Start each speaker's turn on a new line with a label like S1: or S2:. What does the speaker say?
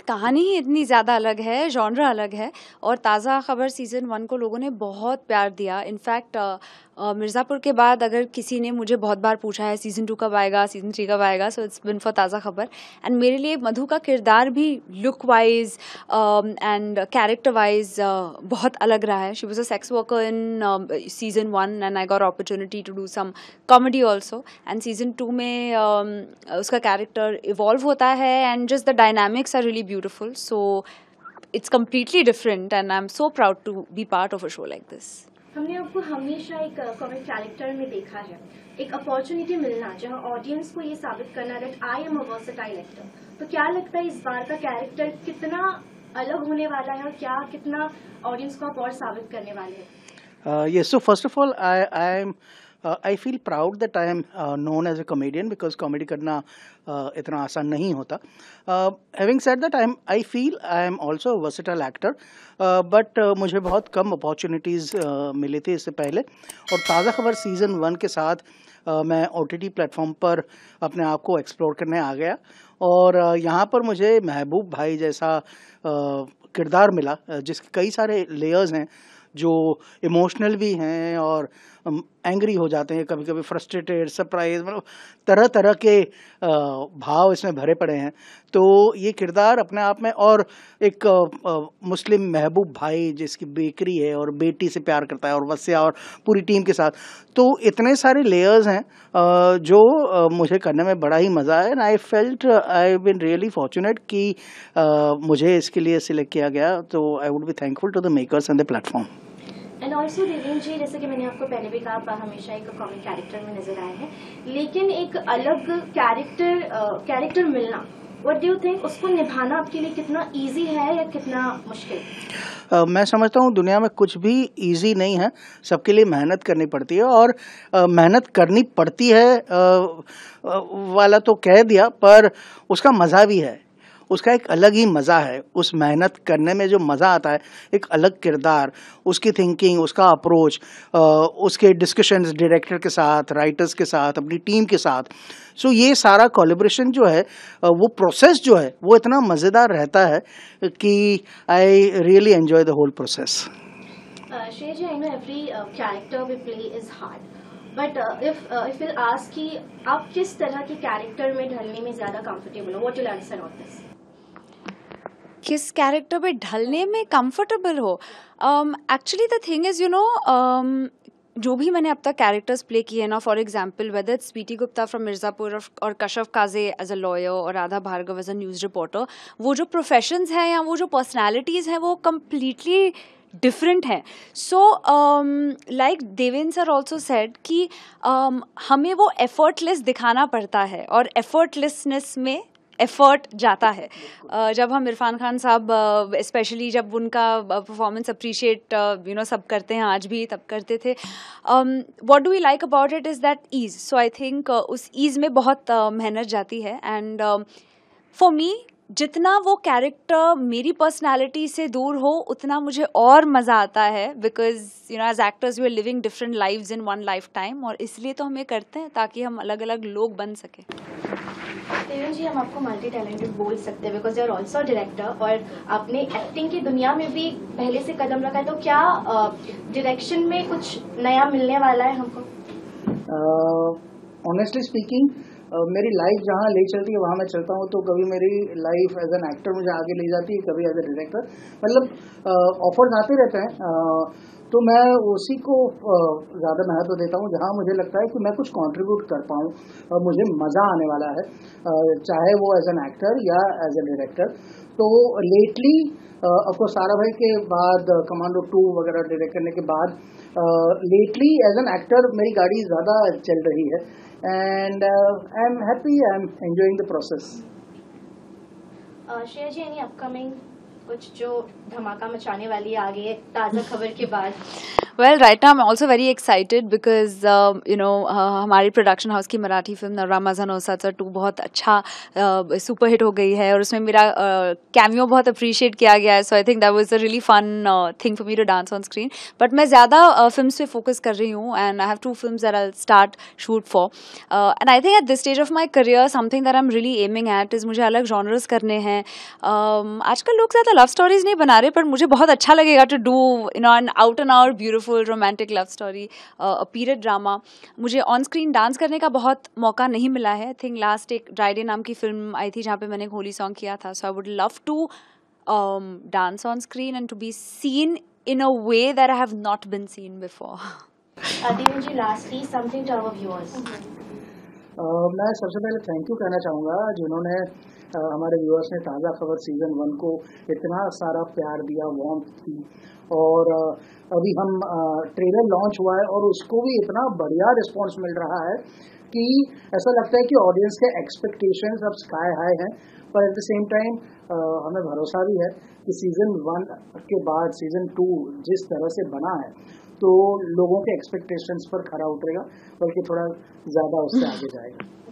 S1: कहानी ही इतनी ज़्यादा अलग है, जॉनरा अलग है और ताज़ा खबर सीज़न 1 को लोगों ने बहुत प्यार दिया। इनफैक्ट मिर्ज़ापुर के बाद अगर किसी ने मुझे बहुत बार पूछा है सीज़न 2 कब आएगा, सीज़न 3 कब आएगा, सो इट्स बिन फॉर ताज़ा खबर। एंड मेरे लिए मधु का किरदार भी look wise and character wise बहुत अलग रहा है। She was a sex worker in season 1 and I got opportunity to do some comedy also. And season 2 में उसका कैरेक्टर इवॉल्व होता है and just the dynamics are really beautiful. So it's completely different and I am so proud to be part of a show like this.
S2: हमने आपको हमेशा एक comic character में देखा है, एक अपॉर्चुनिटी मिलना जहां ऑडियंस को ये साबित करना that I am a versatile actor. तो क्या लगता है इस बार का कैरेक्टर कितना अलग होने वाला है और क्या कितना ऑडियंस को आप और साबित करने वाले हैं?
S3: Yes, so first of all, I feel proud that I am known as a comedian because comedy करना इतना आसान नहीं होता. Having said that, I feel I am also a versatile actor, but मुझे बहुत कम opportunities मिली थी इससे पहले और ताज़ा खबर सीज़न 1 के साथ मैं OTT प्लेटफॉर्म पर अपने आप को एक्सप्लोर करने आ गया और यहाँ पर मुझे महबूब भाई जैसा किरदार मिला जिसके कई सारे लेयर्स हैं जो इमोशनल भी हैं और एंग्री हो जाते हैं, कभी कभी फ्रस्ट्रेटेड, सरप्राइज, मतलब तरह तरह के भाव इसमें भरे पड़े हैं। तो ये किरदार अपने आप में, और एक मुस्लिम महबूब भाई जिसकी बेकरी है और बेटी से प्यार करता है और वस्या और पूरी टीम के साथ, तो इतने सारे लेयर्स हैं जो मुझे करने में बड़ा ही मज़ा आया। And I felt I been really fortunate कि मुझे इसके लिए सिलेक्ट किया गया, तो I would be thankful to the makers and the platform.
S2: And also Devendra ji, जैसे कि मैंने आपको पहले भी कहा, आप हमेशा एक कॉमिक कैरेक्टर में नजर आए हैं, लेकिन एक अलग कैरेक्टर मिलना, व्हाट डू यू थिंक, उसको निभाना आपके लिए कितना इजी है या कितना मुश्किल?
S3: मैं समझता हूँ दुनिया में कुछ भी इजी नहीं है, सबके लिए मेहनत करनी पड़ती है और मेहनत करनी पड़ती है वाला तो कह दिया, पर उसका मज़ा भी है, उसका एक अलग ही मज़ा है। उस मेहनत करने में जो मज़ा आता है, एक अलग किरदार, उसकी थिंकिंग, उसका अप्रोच, उसके डिस्कशंस डायरेक्टर के साथ, राइटर्स के साथ, अपनी टीम के साथ, सो ये सारा कोलैबोरेशन जो है, वो प्रोसेस जो है, वो इतना मज़ेदार रहता है कि I really enjoy the whole process.
S2: Shreya ji, I know every character we play is hard, but if we'll ask कि आप किस तरह के कैरेक्टर में ढलने में ज़्यादा कंफर्टेबल हो, what you'll answer on this?
S1: किस कैरेक्टर पे ढलने में कंफर्टेबल हो? Actually the thing is, you know, जो भी मैंने अब तक कैरेक्टर्स प्ले किए ना, for example whether it's Sweety Gupta from Mirzapur और Kashaf Quazi as a lawyer और Radha Bhargava as a news reporter, वो जो प्रोफेशंस हैं या वो जो पर्सनैलिटीज़ हैं वो कम्प्लीटली डिफरेंट है। So like Devendra sir also said कि हमें वो एफर्टलेस दिखाना पड़ता है और एफर्टलेसनेस में एफर्ट जाता है। जब हम इरफान खान साहब स्पेशली जब उनका परफॉर्मेंस अप्रिशिएट यू नो सब करते हैं, आज भी तब करते थे, what do we like about it is that ease. So I think उस ईज़ में बहुत मेहनत जाती है। एंड फॉर मी, जितना वो कैरेक्टर मेरी पर्सनालिटी से दूर हो उतना मुझे और मज़ा आता है, because you know as actors we are living different lives in one life time, और इसलिए तो हम ये करते हैं ताकि हम अलग अलग लोग बन सकें।
S2: देवेंद्र जी, हम आपको मल्टी टैलेंटेड बोल सकते हैं because you are also director और आपने एक्टिंग की दुनिया में भी पहले से कदम रखा है, तो क्या डायरेक्शन में कुछ नया मिलने वाला है हमको?
S3: ऑनेस्टली स्पीकिंग, मेरी लाइफ जहाँ ले चलती है वहाँ मैं चलता हूँ, तो कभी मेरी लाइफ एज एन एक्टर मुझे आगे ले जाती है, कभी एज ए डायरेक्टर, मतलब ऑफर्स आते रहते हैं, तो मैं उसी को ज़्यादा महत्व देता हूँ जहाँ मुझे लगता है कि मैं कुछ कंट्रीब्यूट कर पाऊँ और मुझे मज़ा आने वाला है, चाहे वो एज एन एक्टर या एज ए डायरेक्टर। तो लेटली ऑफकोर्स सारा भाई के बाद, कमांडो 2 वगैरह डायरेक्ट करने के बाद, लेटली एज एन एक्टर मेरी गाड़ी ज़्यादा चल रही है and I am happy, I am enjoying the process.
S2: Shreya ji, any upcoming कुछ जो धमाका मचाने वाली है आगे ताज़ा खबर के बाद?
S1: Well, right now I'm also very excited because हमारी प्रोडक्शन हाउस की मराठी फिल्म नवरामा झनोसाचा 2 बहुत अच्छा सुपर हिट हो गई है और उसमें मेरा कैमियो बहुत अप्रिशिएट किया गया है. So I think that was a really fun thing for me to dance on screen. But मैं ज़्यादा फिल्म्स पे फोकस कर रही हूँ and I have 2 films that I start shoot for. And I think at this stage of my career something that I am really aiming at is मुझे अलग genres करने हैं. आजकल लोग ज़्यादा लव स्टोरीज नहीं बना रहे, पर मुझे बहुत अच्छा लगेगा to do an out and out beautiful romantic love story, period drama. मुझे ऑन स्क्रीन डांस करने का बहुत मौका नहीं मिला है. आई थिंक लास्ट एक ड्राइडे नाम की फिल्म आई थी जहाँ पे मैंने एक होली सॉन्ग किया था. So I would love to dance on screen and to be seen in a way that I have not been seen before.
S2: Devanji, lastly, something to our viewers.
S3: मैं सबसे पहले थैंक यू कहना चाहूँगा जिन्होंने हमारे viewers ने ताज़ा खबर सीज़न 1 को इतना सारा प्यार दिया, वार्मथ दी. और अभी हम ट्रेलर लॉन्च हुआ है और उसको भी इतना बढ़िया रिस्पांस मिल रहा है कि ऐसा लगता है कि ऑडियंस के एक्सपेक्टेशंस अब स्काई हाई हैं. पर एट द सेम टाइम हमें भरोसा भी है कि सीज़न 1 के बाद सीज़न 2 जिस तरह से बना है तो लोगों के एक्सपेक्टेशंस पर खरा उतरेगा, बल्कि थोड़ा ज़्यादा उससे आगे जाएगा.